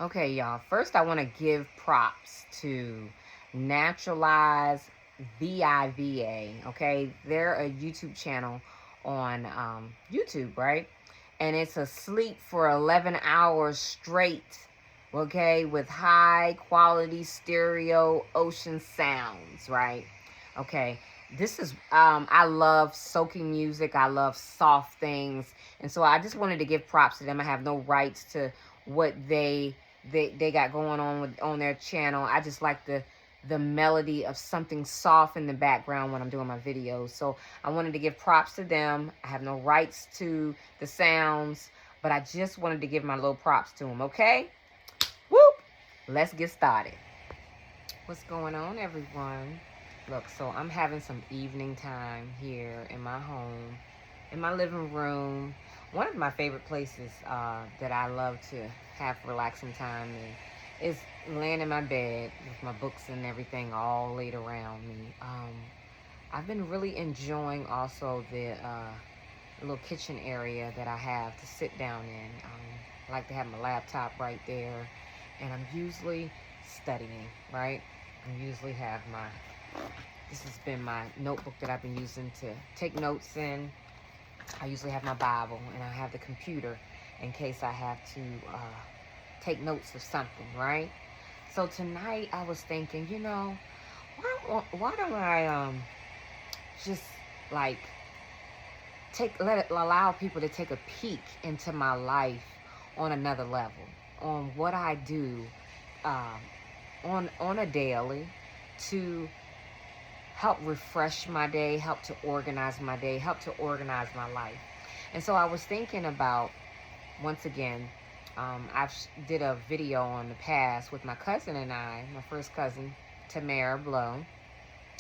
Okay, y'all. First, I want to give props to Naturalize VIVA. Okay, they're a YouTube channel on YouTube, right? And it's a sleep for 11 hours straight. Okay, with high quality stereo ocean sounds, right? Okay, this is I love soaking music. I love soft things, and so I just wanted to give props to them. I have no rights to what they got going on on their channel. I just like the melody of something soft in the background when I'm doing my videos. So I wanted to give props to them. I have no rights to the sounds, but I just wanted to give my little props to them. Okay, whoop, let's get started. What's going on, everyone? Look, so I'm having some evening time here in my home, in my living room. One of my favorite places that I love to have relaxing time in is laying in my bed with my books and everything all laid around me. I've been really enjoying also the little kitchen area that I have to sit down in. I like to have my laptop right there, and I'm usually studying, right? I usually have this has been my notebook that I've been using to take notes in. I usually have my Bible, and I have the computer in case I have to take notes of something, right? So tonight I was thinking, why don't I just like allow people to take a peek into my life on another level, on what I do on a daily to help refresh my day, help to organize my day, help to organize my life. And so I was thinking about, once again, I've did a video on the past with my cousin and I, my first cousin, Tamara Blow,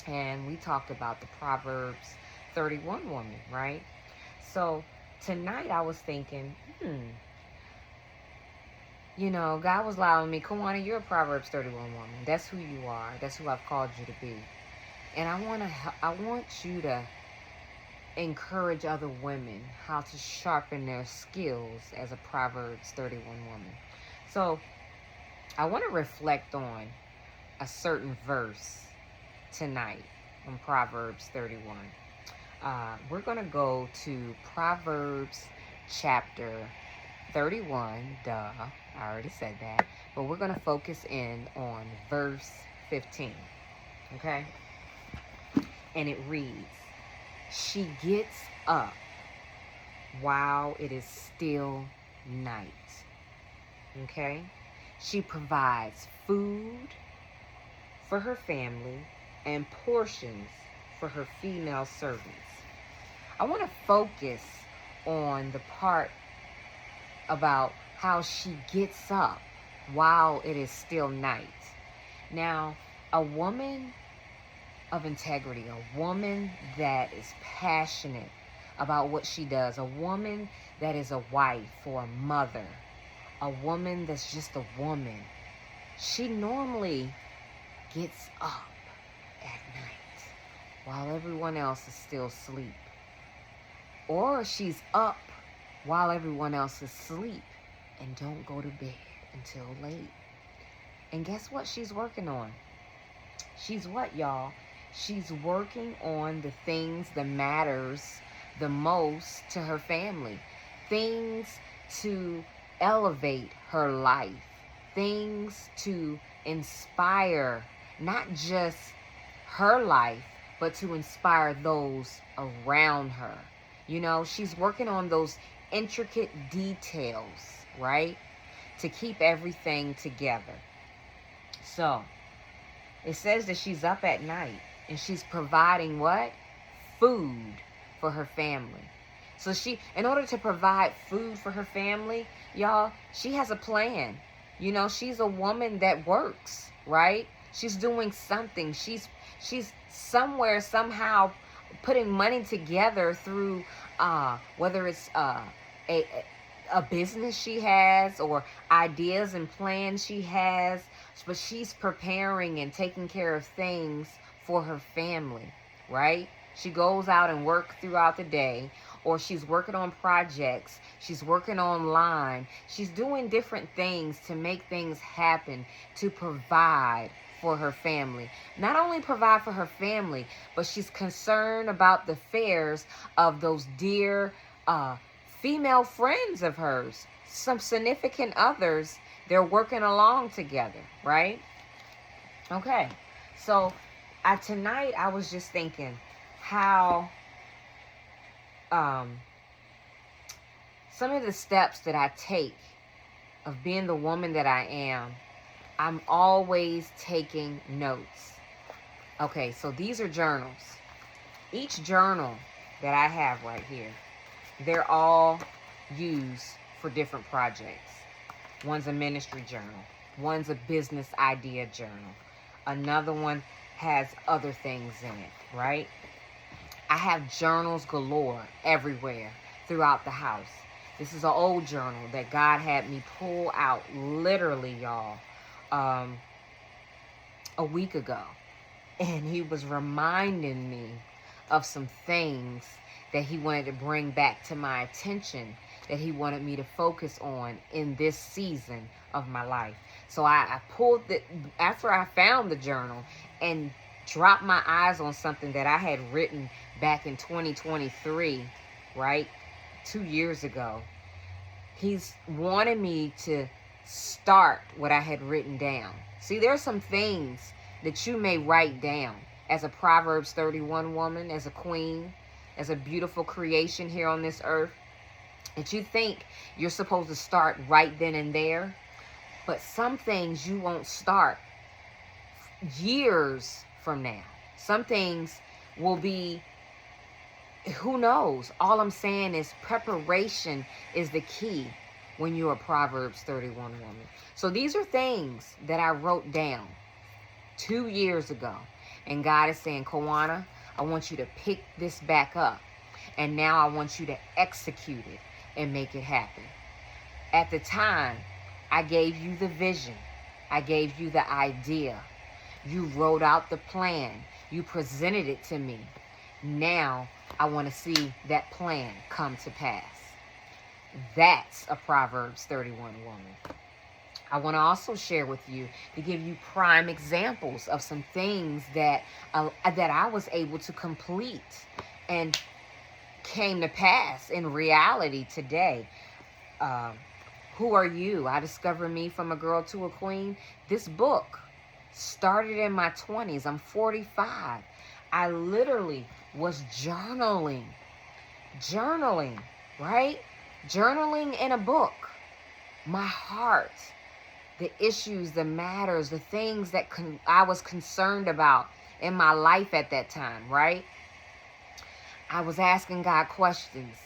and we talked about the Proverbs 31 woman, right? So tonight I was thinking, God was allowing me, Kawania, you're a Proverbs 31 woman. That's who you are. That's who I've called you to be. And I want you to encourage other women how to sharpen their skills as a Proverbs 31 woman. So I want to reflect on a certain verse tonight from Proverbs 31. We're going to go to Proverbs chapter 31. Duh, I already said that. But we're going to focus in on verse 15. Okay? And it reads, "She gets up while it is still night." Okay? She provides food for her family and portions for her female servants. I want to focus on the part about how she gets up while it is still night. Now, a woman of integrity, a woman that is passionate about what she does, a woman that is a wife or a mother, a woman that's just a woman, she normally gets up at night while everyone else is still asleep. Or she's up while everyone else is asleep and don't go to bed until late. And guess what she's working on? She's what, y'all? She's working on the things that matters the most to her family. Things to elevate her life. Things to inspire not just her life, but to inspire those around her. She's working on those intricate details, right? To keep everything together. So, it says that she's up at night and she's providing what? Food for her family. So in order to provide food for her family, y'all, she has a plan. She's a woman that works, right? She's doing something. She's somewhere, somehow putting money together through whether it's a business she has or ideas and plans she has, but she's preparing and taking care of things for her family, right? She goes out and works throughout the day, or she's working on projects, she's working online, she's doing different things to make things happen, to provide for her family. Not only provide for her family, but she's concerned about the affairs of those dear female friends of hers, some significant others. They're working along together, right? Okay, so tonight I was just thinking how some of the steps that I take of being the woman that I am, I'm always taking notes. Okay, so these are journals. Each journal that I have right here, they're all used for different projects. One's a ministry journal. One's a business idea journal. Another one has other things in it, right? I have journals galore everywhere throughout the house. This is an old journal that God had me pull out literally, y'all, a week ago. And he was reminding me of some things that he wanted to bring back to my attention, that he wanted me to focus on in this season of my life. So I pulled it after I found the journal and dropped my eyes on something that I had written back in 2023, right? 2 years ago. He's wanted me to start what I had written down. See, there are some things that you may write down as a Proverbs 31 woman, as a queen, as a beautiful creation here on this earth, that you think you're supposed to start right then and there. But some things you won't start years from now. Some things will be, who knows? All I'm saying is preparation is the key when you're a Proverbs 31 woman. So these are things that I wrote down 2 years ago. And God is saying, Kawania, I want you to pick this back up. And now I want you to execute it and make it happen. At the time, I gave you the vision. I gave you the idea. You wrote out the plan. You presented it to me. Now I want to see that plan come to pass. That's a Proverbs 31 woman. I want to also share with you to give you prime examples of some things that I was able to complete and came to pass in reality today. Who Are You? I Discovered Me from a Girl to a Queen. This book started in my 20s. I'm 45. I literally was journaling, right? Journaling in a book. My heart, the issues, the matters, the things that I was concerned about in my life at that time, right? I was asking God questions.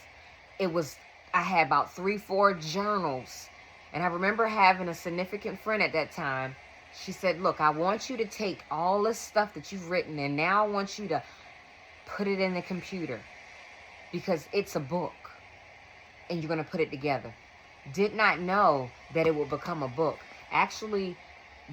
I had about 3-4 journals. And I remember having a significant friend at that time. She said, look, I want you to take all this stuff that you've written and now I want you to put it in the computer because it's a book and you're going to put it together. Did not know that it would become a book. Actually,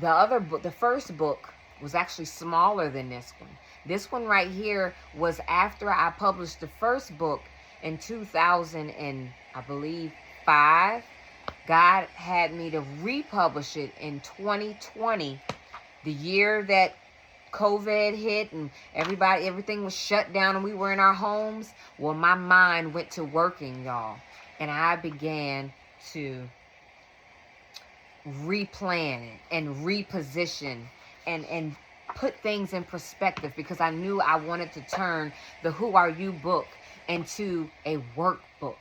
the first book was actually smaller than this one. This one right here was after I published the first book in 2000 and I believe 5. God had me to republish it in 2020, the year that COVID hit and everything was shut down and we were in our homes. Well, my mind went to working, y'all. And I began to replan it and reposition and put things in perspective because I knew I wanted to turn the Who Are You book into a workbook,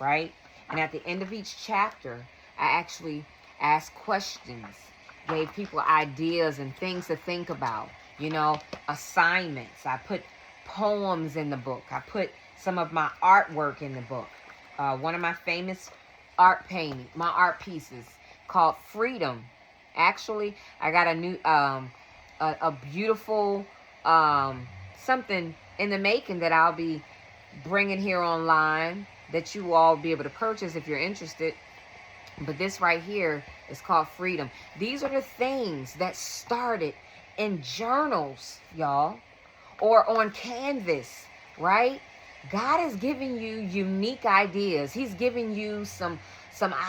right? And at the end of each chapter, I actually asked questions, gave people ideas and things to think about, assignments. I put poems in the book. I put some of my artwork in the book. One of my famous art pieces called Freedom. Actually, I got a new, a beautiful, something in the making that I'll be bringing here online that you all be able to purchase if you're interested. But this right here is called Freedom. These are the things that started in journals, y'all, or on canvas, right? God is giving you unique ideas. He's giving you some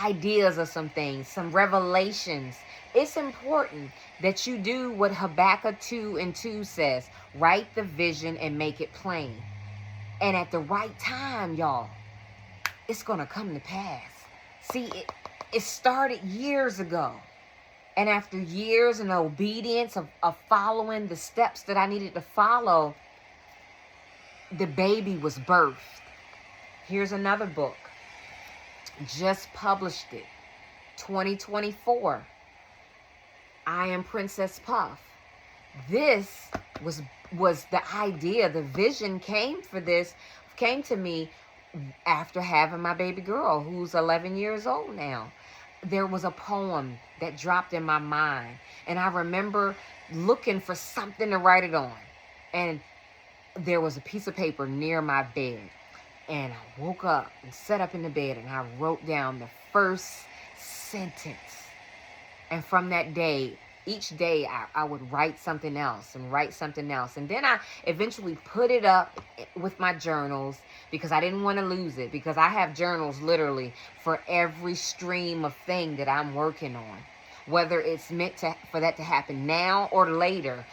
ideas of some things, some revelations. It's important that you do what Habakkuk 2:2 says. Write the vision and make it plain. And at the right time, y'all, it's going to come to pass. See, it started years ago. And after years and obedience of following the steps that I needed to follow, the baby was birthed. Here's another book. Just published it. 2024. I Am Princess Puff. This was the idea, the vision came to me after having my baby girl, who's 11 years old now. There was a poem that dropped in my mind, and I remember looking for something to write it on. And there was a piece of paper near my bed, and I woke up and sat up in the bed, and I wrote down the first sentence. And from that day, each day I would write something else and write something else. And then I eventually put it up with my journals because I didn't want to lose it, because I have journals literally for every stream of thing that I'm working on, whether it's meant for that to happen now or later.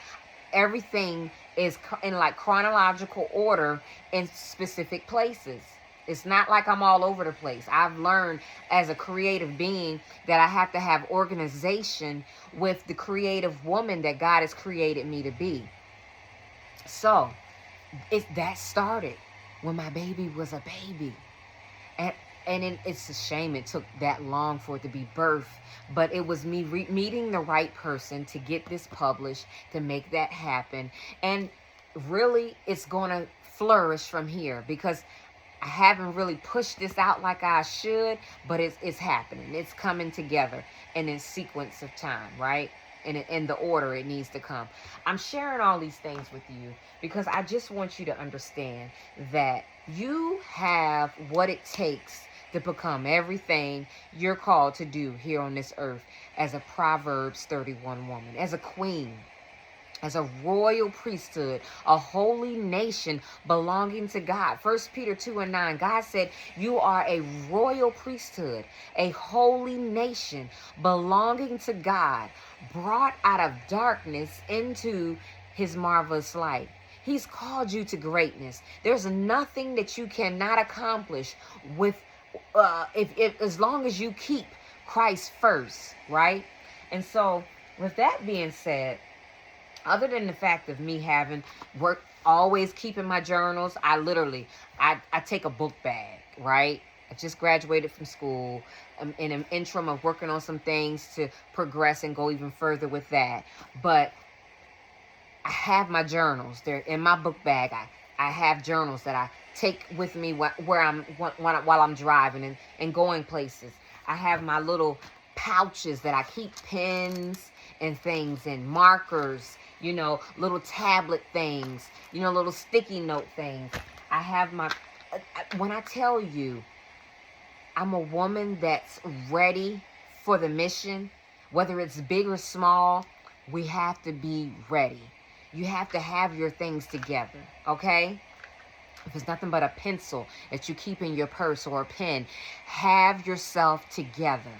Everything is in like chronological order in specific places. It's not like I'm all over the place. I've learned as a creative being that I have to have organization with the creative woman that God has created me to be. So that started when my baby was a baby. And it's a shame it took that long for it to be birthed. But it was me meeting the right person to get this published, to make that happen. And really, it's going to flourish from here, because I haven't really pushed this out like I should, but it's happening. It's coming together in a sequence of time, right? In the order it needs to come. I'm sharing all these things with you because I just want you to understand that you have what it takes to become everything you're called to do here on this earth as a Proverbs 31 woman, as a queen, as a royal priesthood, a holy nation belonging to God. 1 Peter 2:9, God said, you are a royal priesthood, a holy nation belonging to God, brought out of darkness into his marvelous light. He's called you to greatness. There's nothing that you cannot accomplish with if as long as you keep Christ first, right? And so with that being said, other than the fact of me having work, always keeping my journals, I take a book bag, right? I just graduated from school. I'm in an interim of working on some things to progress and go even further with that. But I have my journals. They're in my book bag. I have journals that I take with me while I'm driving and going places. I have my little pouches that I keep pens and things and markers, little tablet things, little sticky note things. I have when I tell you, I'm a woman that's ready for the mission, whether it's big or small, we have to be ready. You have to have your things together, okay? If it's nothing but a pencil that you keep in your purse or a pen, have yourself together.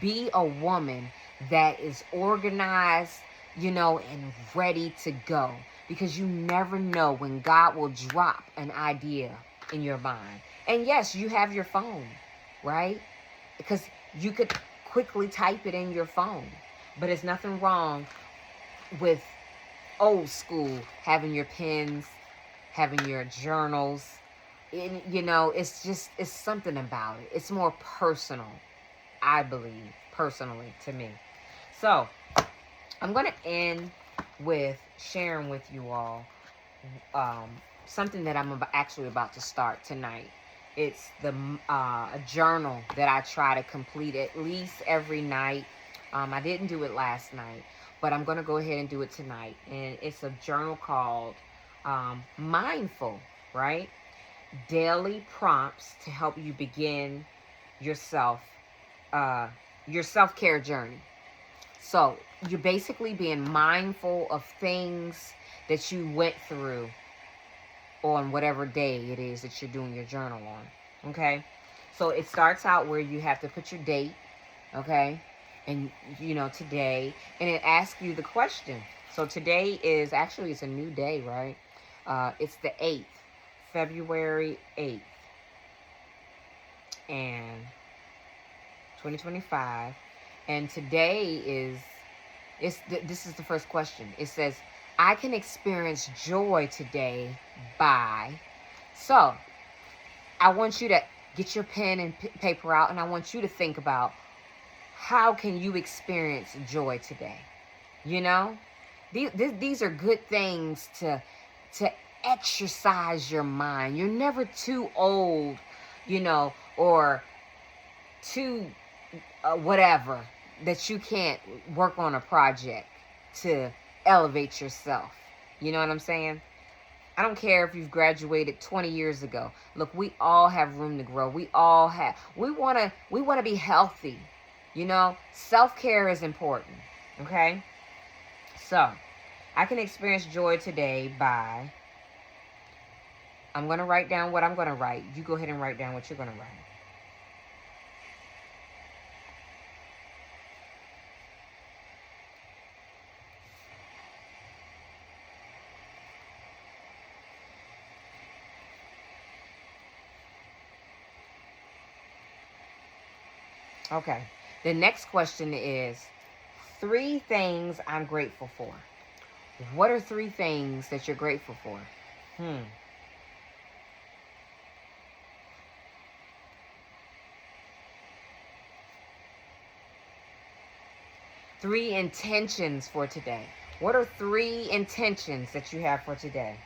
Be a woman that is organized, and ready to go. Because you never know when God will drop an idea in your mind. And yes, you have your phone, right? Because you could quickly type it in your phone. But there's nothing wrong with old school, having your pens, having your journals. And, it's something about it. It's more personal, I believe, personally, to me. So, I'm going to end with sharing with you all something that I'm actually about to start tonight. It's a journal that I try to complete at least every night. I didn't do it last night, but I'm going to go ahead and do it tonight. And it's a journal called Mindful, right? Daily prompts to help you begin your self-care journey. So you're basically being mindful of things that you went through on whatever day it is that you're doing your journal on. Okay? So it starts out where you have to put your date, okay? And, you know, today, and it asks you the question. So today is, actually, it's a new day, right? It's the 8th, February 8th, and 2025. And today is, this is the first question. It says, I can experience joy today by. So I want you to get your pen and paper out, and I want you to think about, how can you experience joy today? You know, these are good things to exercise your mind. You're never too old, you know, or too whatever, that you can't work on a project to elevate yourself. You know what I'm saying? I don't care if you've graduated 20 years ago. Look, we all have room to grow. We want to be healthy. You know, self-care is important. Okay? So, I can experience joy today by, I'm going to write down what I'm going to write. You go ahead and write down what you're going to write. Okay. The next question is 3 things I'm grateful for. What are 3 things that you're grateful for? 3 intentions for today. What are 3 intentions that you have for today?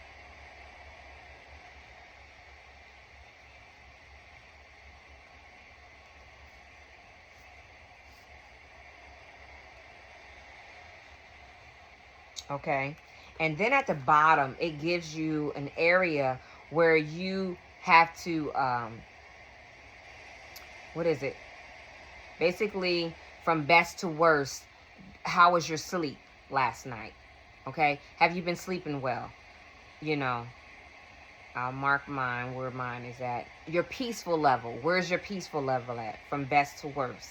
Okay. And then at the bottom, it gives you an area where you have to, what is it? Basically, from best to worst, how was your sleep last night? Okay. Have you been sleeping well? You know, I'll mark mine where mine is at. Your peaceful level. Where's your peaceful level at? From best to worst.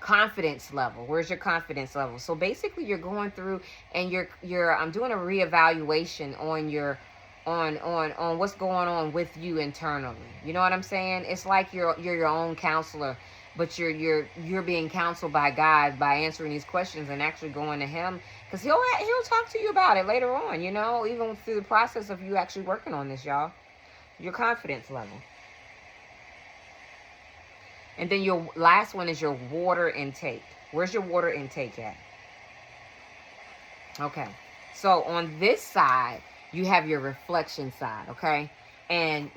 Confidence level. Where's your confidence level? So basically, you're going through and I'm doing a reevaluation on your on what's going on with you internally. You know what I'm saying? It's like you're your own counselor, but you're being counseled by God by answering these questions and actually going to Him, because he'll talk to you about it later on. You know, even through the process of you actually working on this, y'all. Your confidence level. And then your last one is your water intake. Where's your water intake at? Okay. So on this side, you have your reflection side, okay? And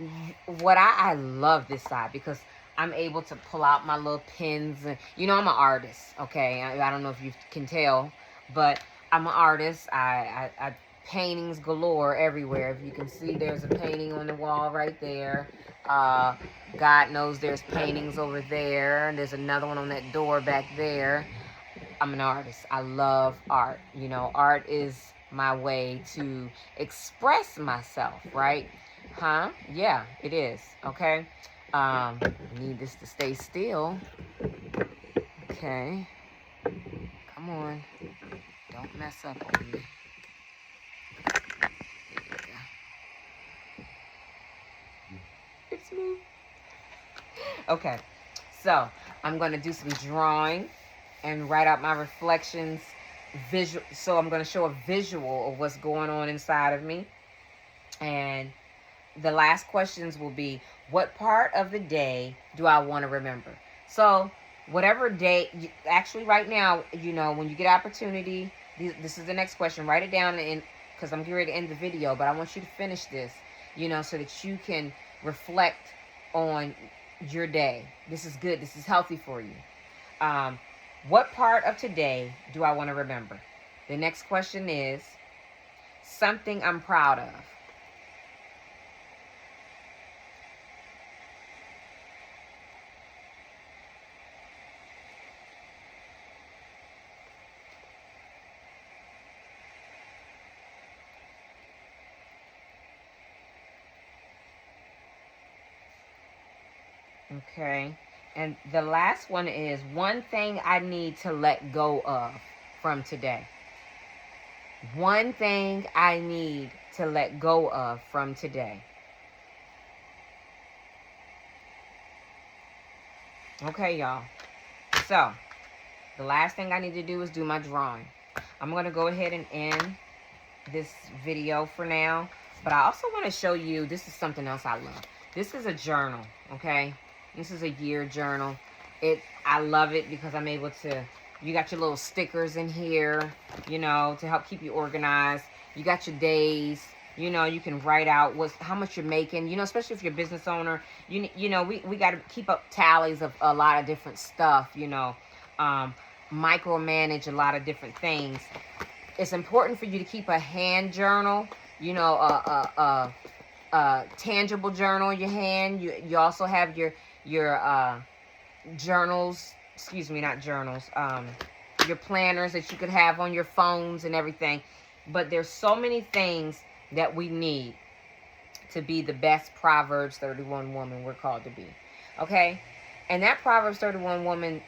what I love this side because I'm able to pull out my little pens. And, you know, I'm an artist, okay? I don't know if you can tell, but I'm an artist. I paintings galore everywhere. If you can see, there's a painting on the wall right there. God knows there's paintings over there. There's another one on that door back there. I'm an artist. I love art. You know, art is my way to express myself, right? Huh? Yeah, it is. Okay. Need this to stay still. Okay. Come on. Don't mess up on me. It's me. Okay. So, I'm going to do some drawing and write out my reflections. So I'm going to show a visual of what's going on inside of me. And the last questions will be, what part of the day do I want to remember? So whatever day, actually right now, you know, when you get opportunity, this is the next question. Write it down, because I'm getting ready to end the video, but I want you to finish this, you know, so that you can reflect on your day. This is good. This is healthy for you. What part of today do I want to remember? The next question is something I'm proud of. Okay. And the last one is one thing I need to let go of from today. One thing I need to let go of from today. Okay, y'all. So, the last thing I need to do is do my drawing. I'm going to go ahead and end this video for now. But I also want to show you, this is something else I love. This is a journal, okay? This is a year journal. I love it because I'm able to, you got your little stickers in here, you know, to help keep you organized. You got your days, you know, you can write out how much you're making, you know, especially if you're a business owner. You know, we got to keep up tallies of a lot of different stuff, you know, micromanage a lot of different things. It's important for you to keep a hand journal, you know, a tangible journal in your hand. You also have your journals, excuse me, not journals, your planners that you could have on your phones and everything. But there's so many things that we need to be the best Proverbs 31 woman we're called to be. Okay? And that Proverbs 31 woman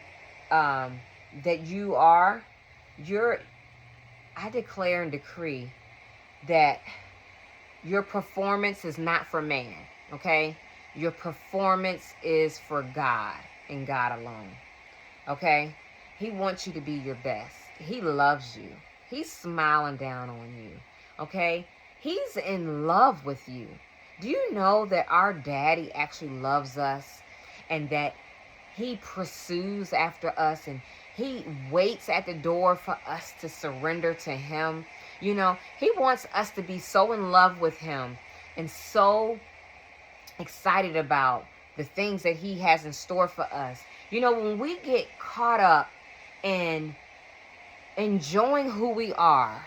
that you are, I declare and decree that your performance is not for man, okay? Your performance is for God and God alone, okay? He wants you to be your best. He loves you. He's smiling down on you, okay? He's in love with you. Do you know that our daddy actually loves us and that he pursues after us and he waits at the door for us to surrender to him? You know, he wants us to be so in love with him and so excited about the things that he has in store for us. You know, when we get caught up in enjoying who we are,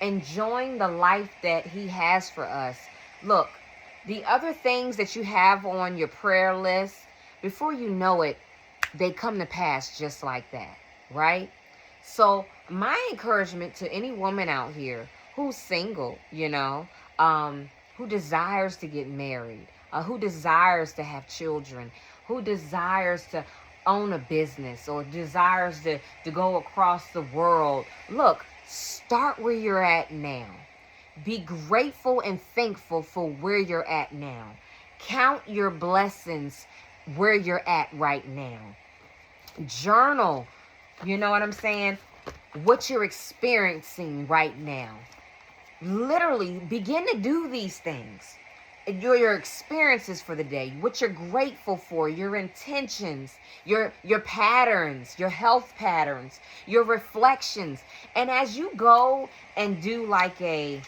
enjoying the life that he has for us, look, the other things that you have on your prayer list, before you know it, they come to pass just like that, right? So my encouragement to any woman out here who's single, you know, who desires to get married, who desires to have children, who desires to own a business or desires to go across the world, look, start where you're at now. Be grateful and thankful for where you're at now. Count your blessings where you're at right now. Journal, you know what I'm saying? What you're experiencing right now. Literally begin to do these things. Your experiences for the day, what you're grateful for, your intentions, your patterns, your health patterns, your reflections. And as you go and do like a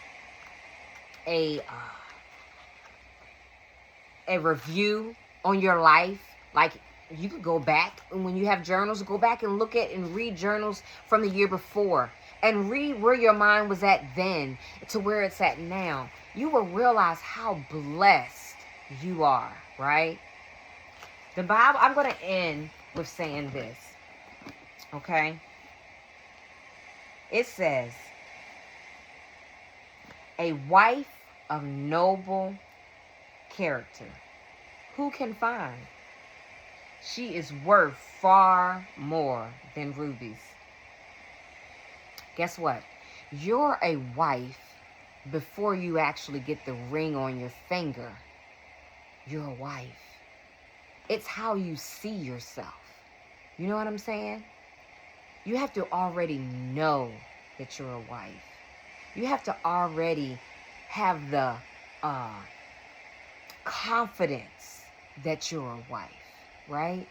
review on your life, like you could go back, and when you have journals, go back and look at and read journals from the year before and read where your mind was at then to where it's at now. You will realize how blessed you are, right? The Bible, I'm going to end with saying this, okay? It says, a wife of noble character, who can find? She is worth far more than rubies. Guess what? You're a wife before you actually get the ring on your finger. You're a wife. It's how you see yourself. You know what I'm saying? You have to already know that you're a wife. You have to already have the confidence that you're a wife, right?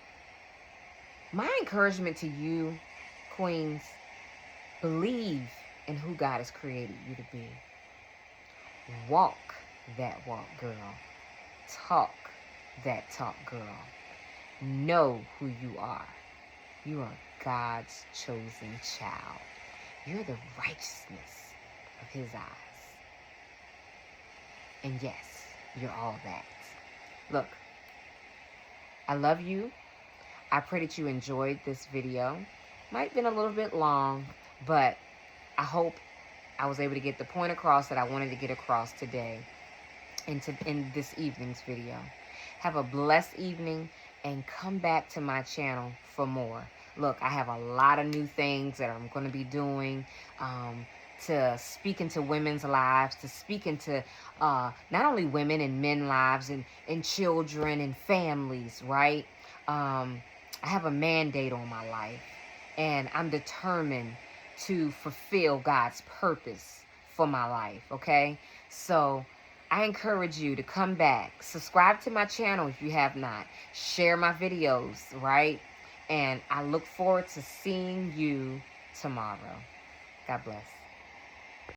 My encouragement to you, queens, believe in who God has created you to be. Walk that walk, girl. Talk that talk, girl. Know who you are. You are God's chosen child. You're the righteousness of his eyes. And yes, you're all that. Look, I love you. I pray that you enjoyed this video. Might have been a little bit long, but I hope I was able to get the point across that I wanted to get across today in this evening's video. Have a blessed evening. and come back to my channel for more. Look, I have a lot of new things that I'm going to be doing to speak into women's lives, to speak into not only women and men lives and children and families, right? I have a mandate on my life, and I'm determined to fulfill God's purpose for my life, okay? So I encourage you to come back, subscribe to my channel if you have not, share my videos, right? And I look forward to seeing you tomorrow. God bless.